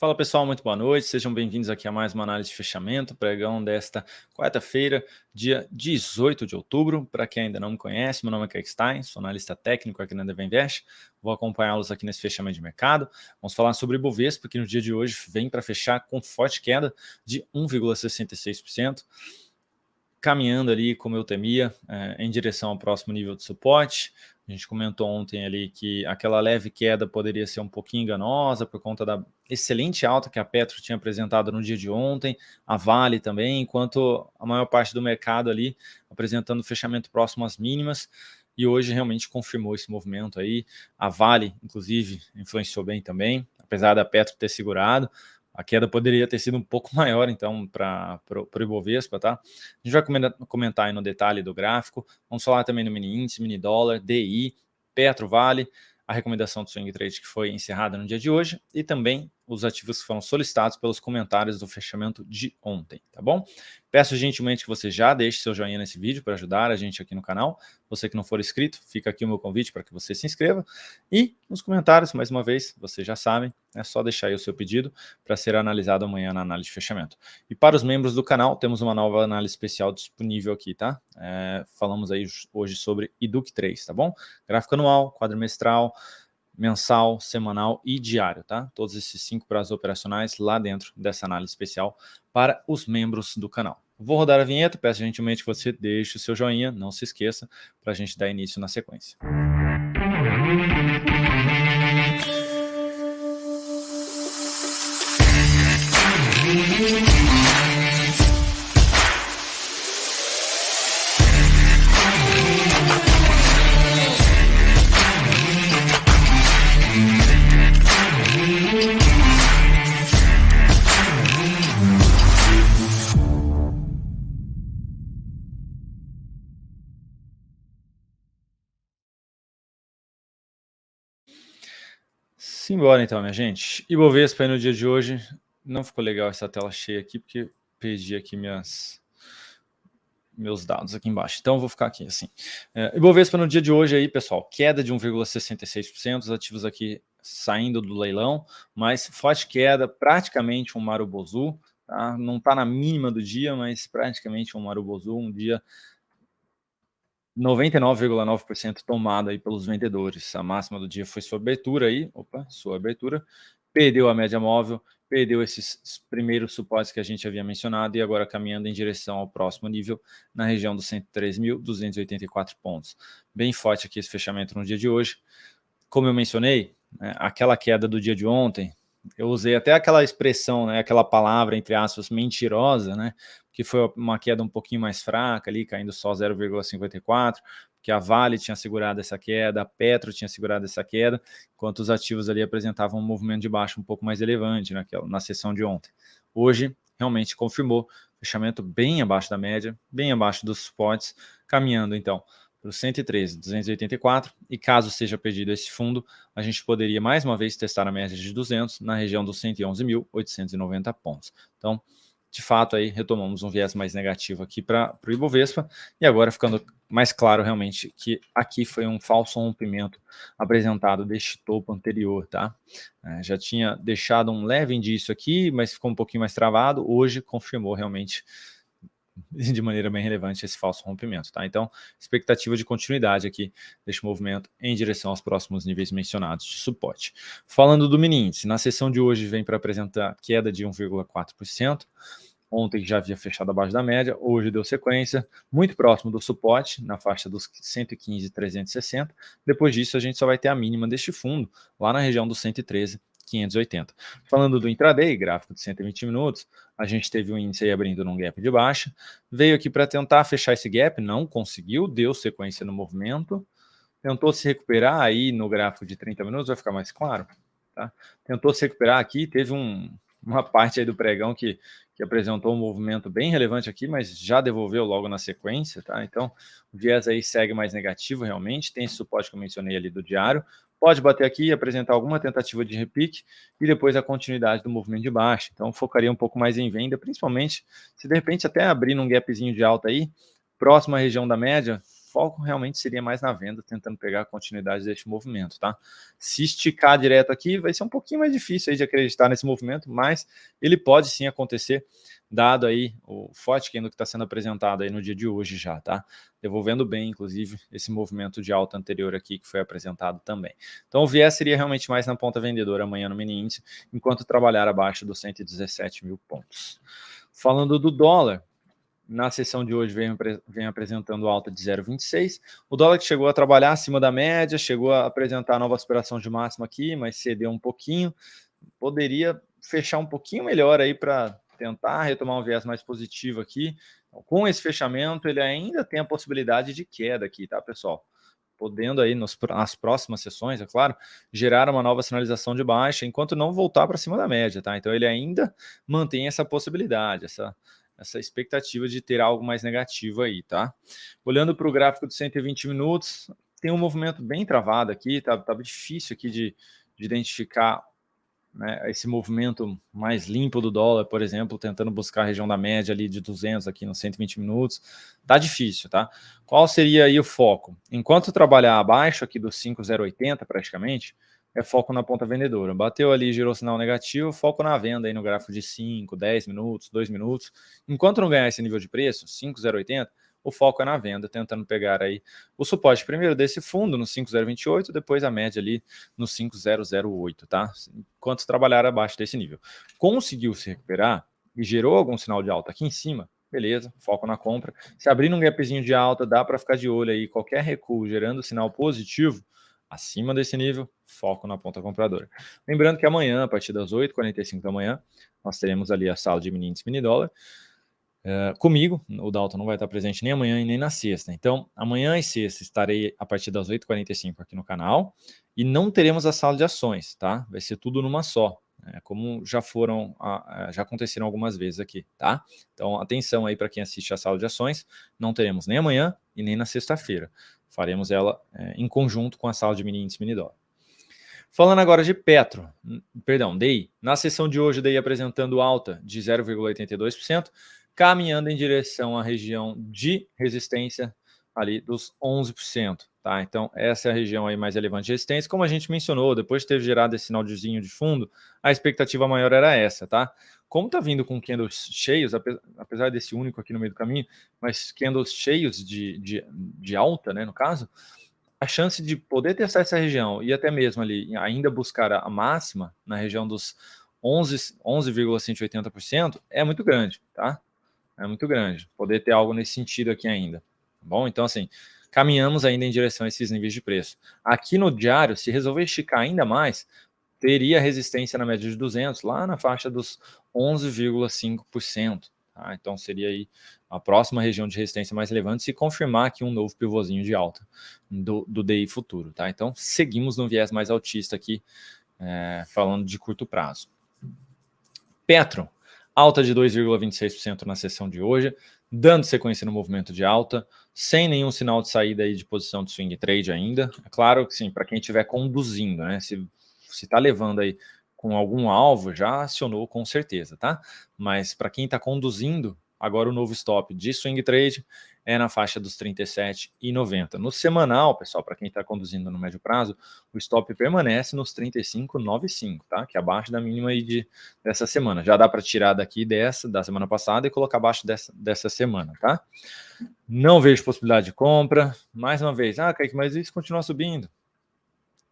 Fala pessoal, muito boa noite, sejam bem-vindos aqui a mais uma análise de fechamento, pregão desta quarta-feira, dia 18 de outubro. Para quem ainda não me conhece, meu nome é Kaique Stein, sou analista técnico aqui na Devinvest, vou acompanhá-los aqui nesse fechamento de mercado. Vamos falar sobre o Ibovespa, que no dia de hoje vem para fechar com forte queda de 1,66%, caminhando ali, como eu temia, em direção ao próximo nível de suporte. A gente comentou ontem ali que aquela leve queda poderia ser um pouquinho enganosa por conta da excelente alta que a Petro tinha apresentado no dia de ontem, a Vale também, enquanto a maior parte do mercado ali apresentando fechamento próximo às mínimas, e hoje realmente confirmou esse movimento aí. A Vale, inclusive, influenciou bem também, apesar da Petro ter segurado. A queda poderia ter sido um pouco maior, então, para o Ibovespa, tá? A gente vai comentar aí no detalhe do gráfico. Vamos falar também no mini índice, mini dólar, DI, Petro, Vale, a recomendação do Swing Trade que foi encerrada no dia de hoje e também os ativos que foram solicitados pelos comentários do fechamento de ontem, tá bom? Peço gentilmente que você já deixe seu joinha nesse vídeo para ajudar a gente aqui no canal. Você que não for inscrito, fica aqui o meu convite para que você se inscreva. E nos comentários, mais uma vez, vocês já sabem, é só deixar aí o seu pedido para ser analisado amanhã na análise de fechamento. E para os membros do canal, temos uma nova análise especial disponível aqui, tá? Falamos aí hoje sobre IDUC 3, tá bom? Gráfico anual, quadrimestral, mensal, semanal e diário, tá? Todos esses 5 prazos operacionais lá dentro dessa análise especial para os membros do canal. Vou rodar a vinheta, peço gentilmente que você deixe o seu joinha, não se esqueça, para a gente dar início na sequência. Simbora então, minha gente. Ibovespa aí no dia de hoje, não ficou legal essa tela cheia aqui, porque perdi aqui meus dados aqui embaixo, então eu vou ficar aqui assim. Ibovespa no dia de hoje aí, pessoal, queda de 1,66%, os ativos aqui saindo do leilão, mas forte queda, praticamente um marubozu, tá? Não está na mínima do dia, mas praticamente um marubozu, um dia 99,9% tomado aí pelos vendedores. A máxima do dia foi sua abertura aí, sua abertura, perdeu a média móvel, perdeu esses primeiros suportes que a gente havia mencionado e agora caminhando em direção ao próximo nível na região dos 103.284 pontos. Bem forte aqui esse fechamento no dia de hoje. Como eu mencionei, aquela queda do dia de ontem, eu usei até aquela expressão, né, aquela palavra, entre aspas, mentirosa, né, que foi uma queda um pouquinho mais fraca ali, caindo só 0,54, porque a Vale tinha segurado essa queda, a Petro tinha segurado essa queda, enquanto os ativos ali apresentavam um movimento de baixa um pouco mais elevante na sessão de ontem. Hoje, realmente confirmou, fechamento bem abaixo da média, bem abaixo dos suportes, caminhando então para o 113.284, e caso seja perdido esse fundo, a gente poderia mais uma vez testar a média de 200 na região dos 111.890 pontos. Então, de fato, aí retomamos um viés mais negativo aqui para o Ibovespa, e agora ficando mais claro realmente que aqui foi um falso rompimento apresentado deste topo anterior, tá? Já tinha deixado um leve indício aqui, mas ficou um pouquinho mais travado, hoje confirmou realmente de maneira bem relevante esse falso rompimento, tá? Então, expectativa de continuidade aqui deste movimento em direção aos próximos níveis mencionados de suporte. Falando do mini índice, na sessão de hoje vem para apresentar queda de 1,4%, ontem já havia fechado abaixo da média, hoje deu sequência, muito próximo do suporte, na faixa dos 115.360, depois disso a gente só vai ter a mínima deste fundo, lá na região dos 113.580. Falando do intraday, gráfico de 120 minutos, a gente teve o índice aí abrindo num gap de baixa, veio aqui para tentar fechar esse gap, não conseguiu, deu sequência no movimento, tentou se recuperar aí no gráfico de 30 minutos, vai ficar mais claro, tá? Tentou se recuperar aqui, teve uma parte aí do pregão que apresentou um movimento bem relevante aqui, mas já devolveu logo na sequência, tá? Então, o viés aí segue mais negativo realmente, tem esse suporte que eu mencionei ali do diário, pode bater aqui e apresentar alguma tentativa de repique e depois a continuidade do movimento de baixa. Então, focaria um pouco mais em venda, principalmente se de repente até abrir num gapzinho de alta aí, próxima à região da média, foco realmente seria mais na venda, tentando pegar a continuidade deste movimento, tá? Se esticar direto aqui, vai ser um pouquinho mais difícil aí de acreditar nesse movimento, mas ele pode sim acontecer, dado aí o forte candle que está sendo apresentado aí no dia de hoje já, tá? Devolvendo bem, inclusive, esse movimento de alta anterior aqui que foi apresentado também. Então o viés seria realmente mais na ponta vendedora amanhã no mini índice, enquanto trabalhar abaixo dos 117 mil pontos. Falando do dólar, na sessão de hoje vem apresentando alta de 0,26. O dólar que chegou a trabalhar acima da média, chegou a apresentar nova aspiração de máxima aqui, mas cedeu um pouquinho. Poderia fechar um pouquinho melhor aí para tentar retomar um viés mais positivo aqui. Então, com esse fechamento, ele ainda tem a possibilidade de queda aqui, tá, pessoal? Podendo aí nas próximas sessões, é claro, gerar uma nova sinalização de baixa, enquanto não voltar para cima da média, tá? Então ele ainda mantém essa possibilidade, essa expectativa de ter algo mais negativo aí, tá? Olhando para o gráfico de 120 minutos, tem um movimento bem travado aqui, tá difícil aqui de identificar, né, esse movimento mais limpo do dólar, por exemplo, tentando buscar a região da média ali de 200 aqui nos 120 minutos, tá difícil, tá? Qual seria aí o foco? Enquanto trabalhar abaixo aqui dos 5,080 praticamente, é foco na ponta vendedora. Bateu ali, girou sinal negativo, foco na venda aí no gráfico de 5, 10 minutos, 2 minutos. Enquanto não ganhar esse nível de preço, 5,080, o foco é na venda, tentando pegar aí o suporte primeiro desse fundo no 5,028, depois a média ali no 5,008, tá? Enquanto trabalhar abaixo desse nível. Conseguiu se recuperar e gerou algum sinal de alta aqui em cima, beleza, foco na compra. Se abrir um gapzinho de alta, dá para ficar de olho aí, qualquer recuo gerando sinal positivo, acima desse nível, foco na ponta compradora. Lembrando que amanhã, a partir das 8h45 da manhã, nós teremos ali a sala de mini índice mini dólar. Comigo, o Dalton não vai estar presente nem amanhã e nem na sexta. Então, amanhã e sexta estarei a partir das 8h45 aqui no canal e não teremos a sala de ações, tá? Vai ser tudo numa só, como já aconteceram algumas vezes aqui, tá? Então, atenção aí para quem assiste a sala de ações, não teremos nem amanhã e nem na sexta-feira. Faremos ela em conjunto com a sala de mini índice mini dólar. Falando agora de DI, na sessão de hoje, DI apresentando alta de 0,82%, caminhando em direção à região de resistência ali dos 11%, tá? Então, essa é a região aí mais relevante de resistência. Como a gente mencionou, depois de ter gerado esse sinalzinho de fundo, a expectativa maior era essa, tá? Como tá vindo com candles cheios, apesar desse único aqui no meio do caminho, mas candles cheios de alta, né, no caso, a chance de poder testar essa região e até mesmo ali ainda buscar a máxima na região dos 11,180% é muito grande, tá? É muito grande. Poder ter algo nesse sentido aqui ainda, tá bom? Então, assim, caminhamos ainda em direção a esses níveis de preço. Aqui no diário, se resolver esticar ainda mais, teria resistência na média de 200, lá na faixa dos 11,5%. Tá? Então, seria aí a próxima região de resistência mais relevante se confirmar aqui um novo pivôzinho de alta do DI futuro. Tá? Então, seguimos no viés mais altista aqui, falando de curto prazo. Petro, alta de 2,26% na sessão de hoje, dando sequência no movimento de alta, sem nenhum sinal de saída aí de posição de swing trade ainda. É claro que sim, para quem estiver conduzindo, né? Se está levando aí com algum alvo, já acionou com certeza, tá? Mas para quem está conduzindo, agora o novo stop de swing trade é na faixa dos 37,90. No semanal, pessoal, para quem está conduzindo no médio prazo, o stop permanece nos 35,95, tá? Que é abaixo da mínima aí dessa semana. Já dá para tirar daqui da semana passada e colocar abaixo dessa semana, tá? Não vejo possibilidade de compra. Mais uma vez, Kaique, mas isso continua subindo.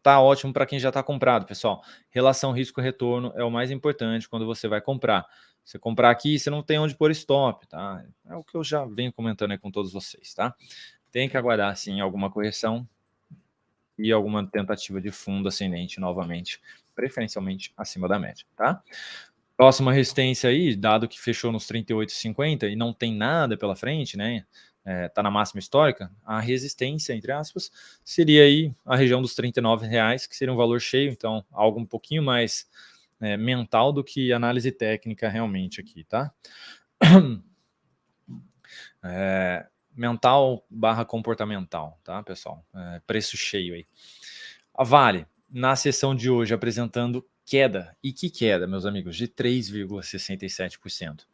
Tá ótimo para quem já está comprado, pessoal. Relação risco-retorno é o mais importante quando você vai comprar. Você comprar aqui, você não tem onde pôr stop, tá? É o que eu já venho comentando aí com todos vocês, tá? Tem que aguardar, sim, alguma correção e alguma tentativa de fundo ascendente novamente, preferencialmente acima da média, tá? Próxima resistência aí, dado que fechou nos 38,50 e não tem nada pela frente, né? Tá na máxima histórica, a resistência, entre aspas, seria aí a região dos R$39, que seria um valor cheio, então algo um pouquinho mais mental do que análise técnica realmente aqui, tá? Mental / comportamental, tá, pessoal? Preço cheio aí. A Vale, na sessão de hoje, apresentando queda. E que queda, meus amigos? De 3,67%.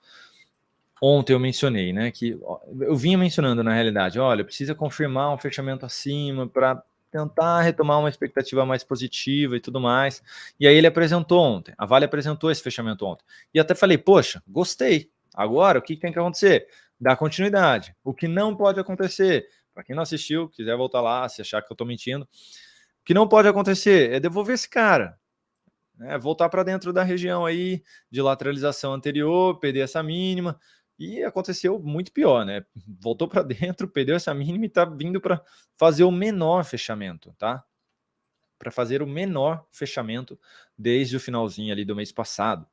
Ontem eu mencionei, né, que eu vinha mencionando na realidade, olha, precisa confirmar um fechamento acima para tentar retomar uma expectativa mais positiva e tudo mais. E aí ele apresentou ontem, a Vale apresentou esse fechamento ontem. E até falei, poxa, gostei. Agora o que tem que acontecer? Dar continuidade. O que não pode acontecer, para quem não assistiu, quiser voltar lá, se achar que eu estou mentindo, o que não pode acontecer é devolver esse cara, né, voltar para dentro da região aí de lateralização anterior, perder essa mínima, e aconteceu muito pior, né? Voltou para dentro, perdeu essa mínima e está vindo para fazer o menor fechamento, tá? Para fazer o menor fechamento desde o finalzinho ali do mês passado.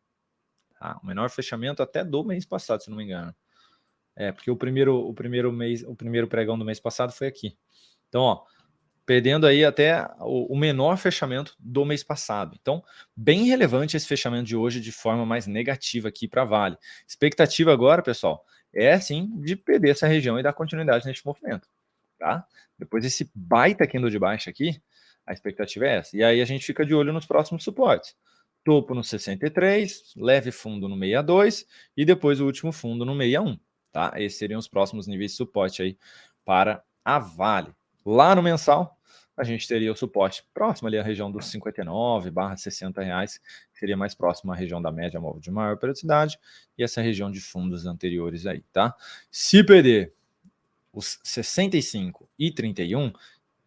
Tá? O menor fechamento até do mês passado, se não me engano. Porque o primeiro pregão do mês passado foi aqui. Então, ó, perdendo aí até o menor fechamento do mês passado. Então, bem relevante esse fechamento de hoje de forma mais negativa aqui para a Vale. Expectativa agora, pessoal, é sim de perder essa região e dar continuidade neste movimento, tá? Depois desse baita candle de baixa aqui, a expectativa é essa. E aí a gente fica de olho nos próximos suportes. Topo no 63, leve fundo no 62 e depois o último fundo no 61, tá? Esses seriam os próximos níveis de suporte aí para a Vale. Lá no mensal, a gente teria o suporte próximo ali à região dos 59/60 reais, que seria mais próximo à região da média móvel de maior periodicidade e essa região de fundos anteriores aí, tá? Se perder os 65 e 31,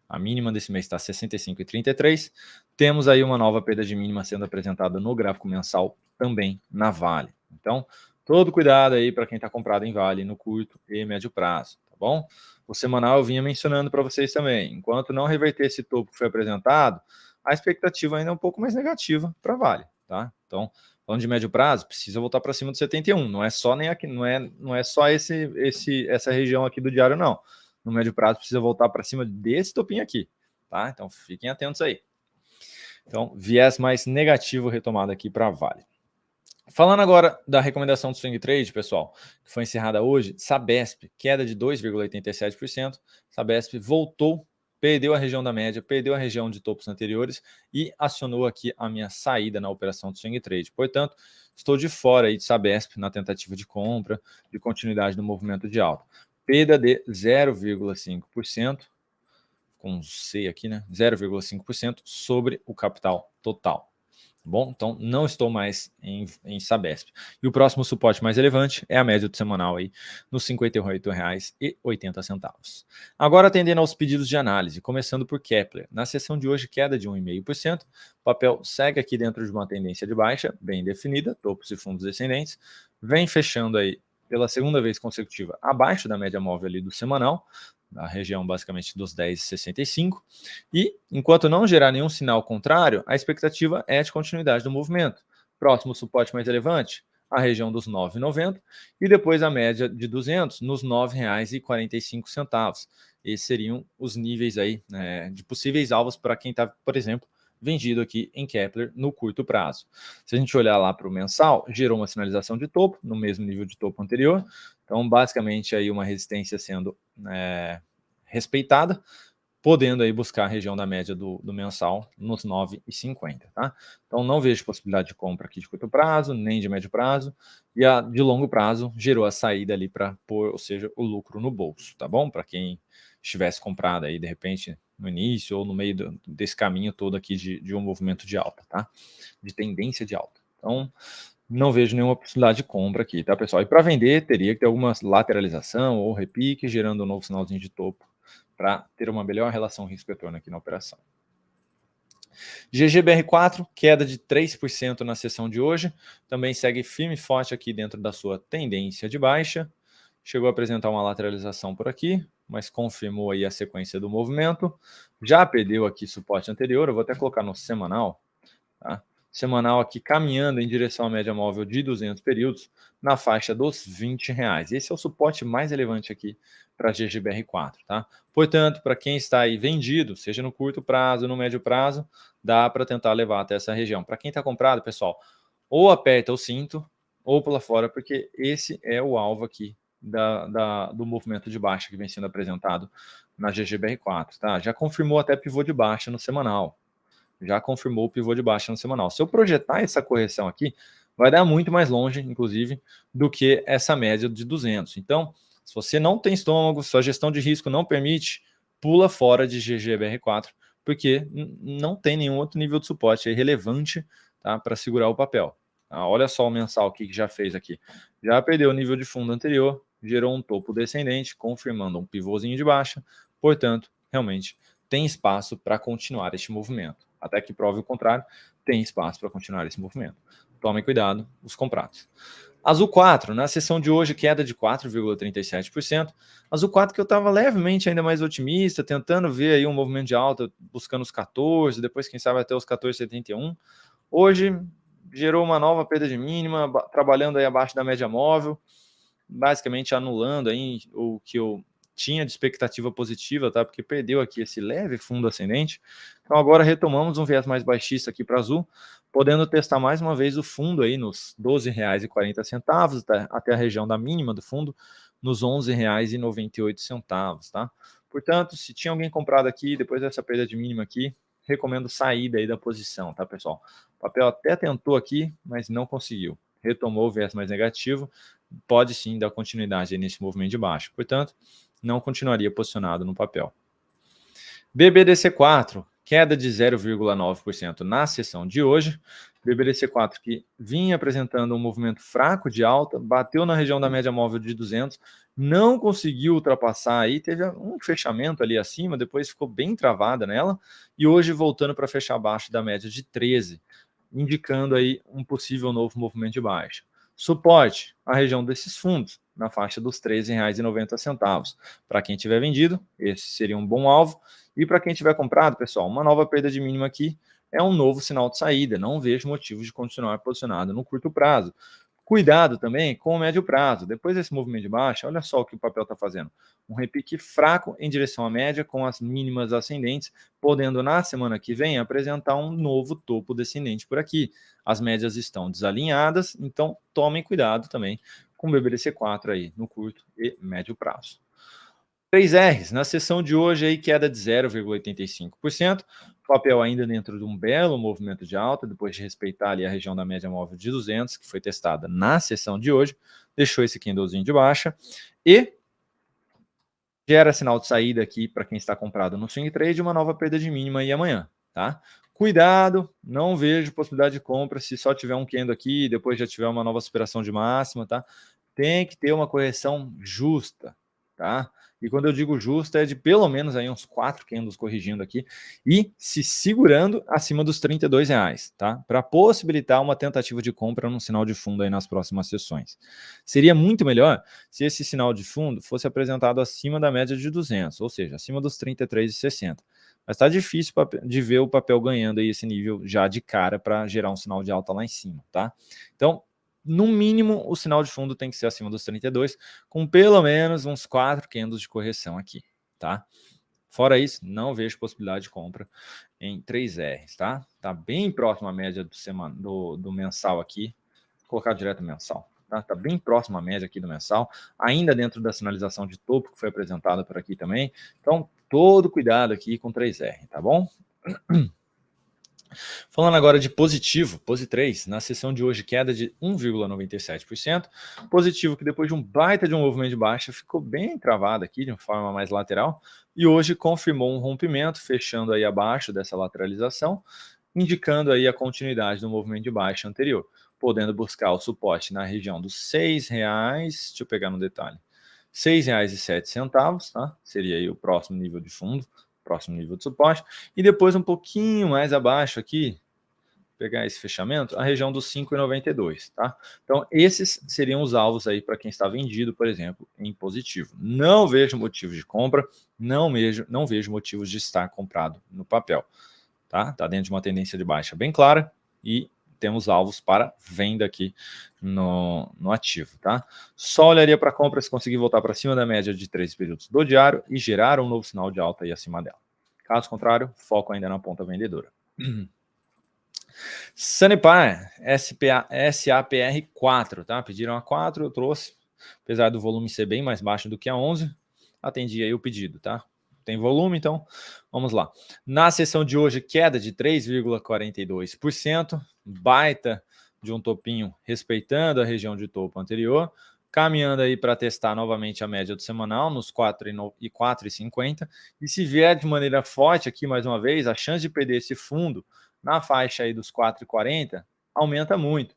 a mínima desse mês está 65 e 33, temos aí uma nova perda de mínima sendo apresentada no gráfico mensal também na Vale. Então, todo cuidado aí para quem está comprado em Vale no curto e médio prazo, tá bom? O semanal eu vinha mencionando para vocês também. Enquanto não reverter esse topo que foi apresentado, a expectativa ainda é um pouco mais negativa para Vale, tá? Então, falando de médio prazo, precisa voltar para cima do 71. Não é só nem aqui, não é só essa região aqui do diário, não. No médio prazo precisa voltar para cima desse topinho aqui, tá? Então fiquem atentos aí. Então, viés mais negativo retomado aqui para Vale. Falando agora da recomendação do Swing Trade, pessoal, que foi encerrada hoje, Sabesp, queda de 2,87%. Sabesp voltou, perdeu a região da média, perdeu a região de topos anteriores e acionou aqui a minha saída na operação do Swing Trade. Portanto, estou de fora aí de Sabesp na tentativa de compra, de continuidade do movimento de alta. Perda de 0,5%, com C aqui, né? 0,5% sobre o capital total. Bom, então não estou mais em Sabesp. E o próximo suporte mais relevante é a média do semanal aí, nos R$ 58,80. Agora atendendo aos pedidos de análise, começando por Kepler. Na sessão de hoje, queda de 1,5%. O papel segue aqui dentro de uma tendência de baixa, bem definida, topos e fundos descendentes. Vem fechando aí pela segunda vez consecutiva abaixo da média móvel ali do semanal, na região basicamente dos 10,65, e enquanto não gerar nenhum sinal contrário, a expectativa é de continuidade do movimento. Próximo suporte mais relevante, a região dos 9,90 e depois a média de 200 nos R$ 9,45. Esses seriam os níveis aí, né, de possíveis alvos para quem está, por exemplo, vendido aqui em Kepler no curto prazo. Se a gente olhar lá para o mensal, gerou uma sinalização de topo, no mesmo nível de topo anterior. Então, basicamente, aí uma resistência sendo respeitada, podendo aí buscar a região da média do mensal nos 9,50, tá? Então, não vejo possibilidade de compra aqui de curto prazo, nem de médio prazo, e a de longo prazo gerou a saída ali para pôr, ou seja, o lucro no bolso, tá bom? Para quem estivesse comprado aí, de repente, no início ou no meio desse caminho todo aqui de um movimento de alta, tá? De tendência de alta. Então, não vejo nenhuma possibilidade de compra aqui, tá, pessoal? E para vender, teria que ter alguma lateralização ou repique, gerando um novo sinalzinho de topo para ter uma melhor relação risco-retorno aqui na operação. GGBR4, queda de 3% na sessão de hoje, também segue firme e forte aqui dentro da sua tendência de baixa. Chegou a apresentar uma lateralização por aqui, mas confirmou aí a sequência do movimento. Já perdeu aqui suporte anterior, eu vou até colocar no semanal, tá? Semanal aqui caminhando em direção à média móvel de 200 períodos na faixa dos R$ 20. Esse é o suporte mais relevante aqui para a GGBR4, tá? Portanto, para quem está aí vendido, seja no curto prazo, no médio prazo, dá para tentar levar até essa região. Para quem está comprado, pessoal, ou aperta o cinto ou pula fora, porque esse é o alvo aqui do movimento de baixa que vem sendo apresentado na GGBR4, tá? Já confirmou até pivô de baixa no semanal. Já confirmou o pivô de baixa no semanal. Se eu projetar essa correção aqui, vai dar muito mais longe, inclusive, do que essa média de 200. Então, se você não tem estômago, sua gestão de risco não permite, pula fora de GGBR4, porque não tem nenhum outro nível de suporte aí relevante, tá, para segurar o papel. Olha só o mensal que já fez aqui. Já perdeu o nível de fundo anterior, gerou um topo descendente, confirmando um pivôzinho de baixa, portanto, realmente tem espaço para continuar este movimento. Até que prove o contrário, tem espaço para continuar esse movimento. Tomem cuidado, os comprados. Azul 4, na sessão de hoje, queda de 4,37%. Azul 4 que eu estava levemente ainda mais otimista, tentando ver aí um movimento de alta, buscando os 14, depois quem sabe até os 14,71. Hoje gerou uma nova perda de mínima, trabalhando aí abaixo da média móvel, basicamente anulando aí o que eu tinha de expectativa positiva, tá? Porque perdeu aqui esse leve fundo ascendente. Então agora retomamos um viés mais baixista aqui para azul, podendo testar mais uma vez o fundo aí nos R$ 12,40, até a região da mínima do fundo, nos R$ 11,98, tá? Portanto, se tinha alguém comprado aqui, depois dessa perda de mínima aqui, recomendo sair daí da posição, tá, pessoal? O papel até tentou aqui, mas não conseguiu. Retomou o viés mais negativo, pode sim dar continuidade nesse movimento de baixo. Portanto, não continuaria posicionado no papel. BBDC4, queda de 0,9% na sessão de hoje. BBDC4 que vinha apresentando um movimento fraco de alta, bateu na região da média móvel de 200, não conseguiu ultrapassar aí, teve um fechamento ali acima, depois ficou bem travada nela, e hoje voltando para fechar abaixo da média de 13, indicando aí um possível novo movimento de baixa. Suporte, a região desses fundos, na faixa dos R$ 13,90. Para quem tiver vendido, esse seria um bom alvo. E para quem tiver comprado, pessoal, uma nova perda de mínima aqui é um novo sinal de saída. Não vejo motivos de continuar posicionado no curto prazo. Cuidado também com o médio prazo. Depois desse movimento de baixa, olha só o que o papel está fazendo. Um repique fraco em direção à média, com as mínimas ascendentes, podendo na semana que vem apresentar um novo topo descendente por aqui. As médias estão desalinhadas, então tomem cuidado também com o BBDC4 aí no curto e médio prazo. 3Rs, na sessão de hoje, aí, queda de 0,85%, papel ainda dentro de um belo movimento de alta, depois de respeitar ali a região da média móvel de 200, que foi testada na sessão de hoje, deixou esse candlezinho de baixa, e gera sinal de saída aqui para quem está comprado no swing trade, uma nova perda de mínima aí amanhã, tá? Cuidado, não vejo possibilidade de compra se só tiver um candle aqui e depois já tiver uma nova superação de máxima, tá? Tem que ter uma correção justa, tá? E quando eu digo justa, é de pelo menos aí uns 4 candles corrigindo aqui e se segurando acima dos R$ 32, tá? Para possibilitar uma tentativa de compra num sinal de fundo aí nas próximas sessões. Seria muito melhor se esse sinal de fundo fosse apresentado acima da média de 200, ou seja, acima dos 33,60. Mas está difícil de ver o papel ganhando aí esse nível já de cara para gerar um sinal de alta lá em cima, tá? Então, no mínimo, o sinal de fundo tem que ser acima dos 32, com pelo menos uns 4 candles de correção aqui, tá? Fora isso, não vejo possibilidade de compra em 3Rs, tá? Tá bem próximo à média do mensal aqui. Vou colocar direto mensal, tá? Tá bem próximo à média aqui do mensal, ainda dentro da sinalização de topo que foi apresentada por aqui também. Então, todo cuidado aqui com 3R, tá bom? Falando agora de positivo, POSI 3, na sessão de hoje queda de 1,97%, positivo que depois de um baita de um movimento de baixa ficou bem travado aqui de uma forma mais lateral e hoje confirmou um rompimento, fechando aí abaixo dessa lateralização, indicando aí a continuidade do movimento de baixa anterior, podendo buscar o suporte na região dos R$ 6,00, deixa eu pegar no detalhe, R$ 6,07, tá? Seria aí o próximo nível de fundo, próximo nível de suporte, e depois um pouquinho mais abaixo aqui, pegar esse fechamento, a região dos 5,92, tá? Então, esses seriam os alvos aí para quem está vendido, por exemplo, em positivo. Não vejo motivos de compra, não vejo motivos de estar comprado no papel, tá? Tá dentro de uma tendência de baixa bem clara e temos alvos para venda aqui no ativo, tá? Só olharia para compra se conseguir voltar para cima da média de 3 períodos do diário e gerar um novo sinal de alta aí acima dela. Caso contrário, foco ainda na ponta vendedora. Sanepar, SAPR4, tá? Pediram a 4, eu trouxe. Apesar do volume ser bem mais baixo do que a 11, atendi aí o pedido, tá? Tem volume, então vamos lá. Na sessão de hoje, queda de 3,42%, baita de um topinho respeitando a região de topo anterior, caminhando aí para testar novamente a média do semanal nos 4,50, e se vier de maneira forte aqui mais uma vez, a chance de perder esse fundo na faixa aí dos 4,40 aumenta muito.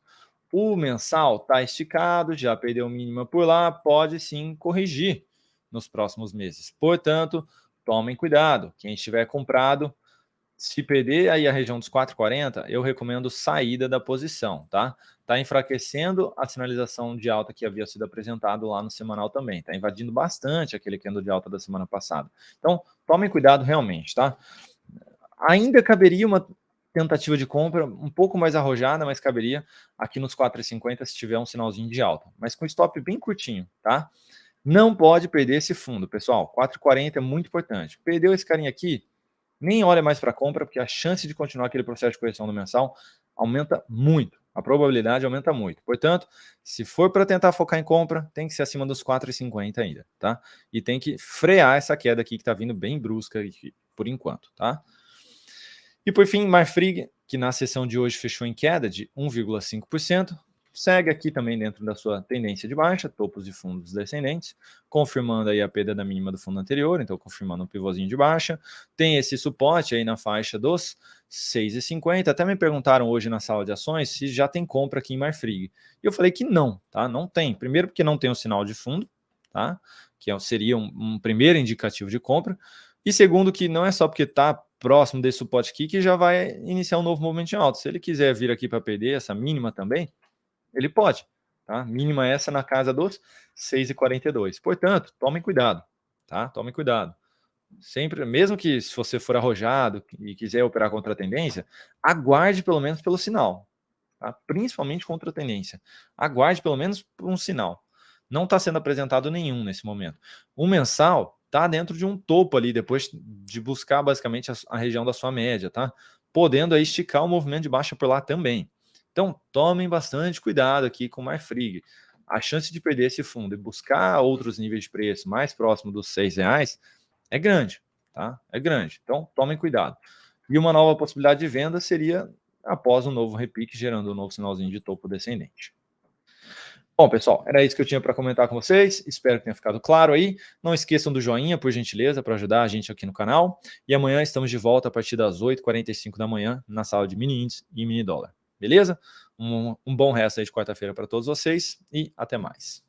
O mensal está esticado, já perdeu mínima por lá, pode sim corrigir nos próximos meses. Portanto, tomem cuidado. Quem estiver comprado, se perder aí a região dos 4,40, eu recomendo saída da posição, tá? Tá enfraquecendo a sinalização de alta que havia sido apresentado lá no semanal também. Tá invadindo bastante aquele candle de alta da semana passada. Então, tomem cuidado realmente, tá? Ainda caberia uma tentativa de compra um pouco mais arrojada, mas caberia aqui nos 4,50 se tiver um sinalzinho de alta, mas com stop bem curtinho, tá? Não pode perder esse fundo, pessoal. 4,40 é muito importante. Perdeu esse carinha aqui, nem olha mais para a compra, porque a chance de continuar aquele processo de correção no mensal aumenta muito. A probabilidade aumenta muito. Portanto, se for para tentar focar em compra, tem que ser acima dos 4,50 ainda, tá? E tem que frear essa queda aqui que está vindo bem brusca por enquanto, tá? E por fim, Marfrig, que na sessão de hoje fechou em queda de 1,5%, segue aqui também dentro da sua tendência de baixa, topos de fundos descendentes, confirmando aí a perda da mínima do fundo anterior, então confirmando um pivôzinho de baixa. Tem esse suporte aí na faixa dos 6,50. Até me perguntaram hoje na sala de ações se já tem compra aqui em Marfrig. E eu falei que não, tá? Não tem. Primeiro porque não tem o sinal de fundo, tá? Que seria um primeiro indicativo de compra. E segundo que não é só porque está próximo desse suporte aqui que já vai iniciar um novo movimento de alta. Se ele quiser vir aqui para perder essa mínima também, ele pode, tá? Mínima essa na casa dos 6,42. Portanto, tomem cuidado, tá? Tomem cuidado. Sempre, mesmo que se você for arrojado e quiser operar contra a tendência, aguarde pelo menos pelo sinal, tá? Principalmente contra a tendência. Aguarde pelo menos por um sinal. Não está sendo apresentado nenhum nesse momento. O mensal está dentro de um topo ali, depois de buscar basicamente a região da sua média, tá? Podendo aí esticar o movimento de baixa por lá também. Então, tomem bastante cuidado aqui com o Marfrig. A chance de perder esse fundo e buscar outros níveis de preço mais próximo dos R$6 é grande, tá? É grande. Então, tomem cuidado. E uma nova possibilidade de venda seria após um novo repique, gerando um novo sinalzinho de topo descendente. Bom, pessoal, era isso que eu tinha para comentar com vocês. Espero que tenha ficado claro aí. Não esqueçam do joinha, por gentileza, para ajudar a gente aqui no canal. E amanhã estamos de volta a partir das 8h45 da manhã na sala de mini índice e mini dólar. Beleza? Um bom resto aí de quarta-feira para todos vocês e até mais.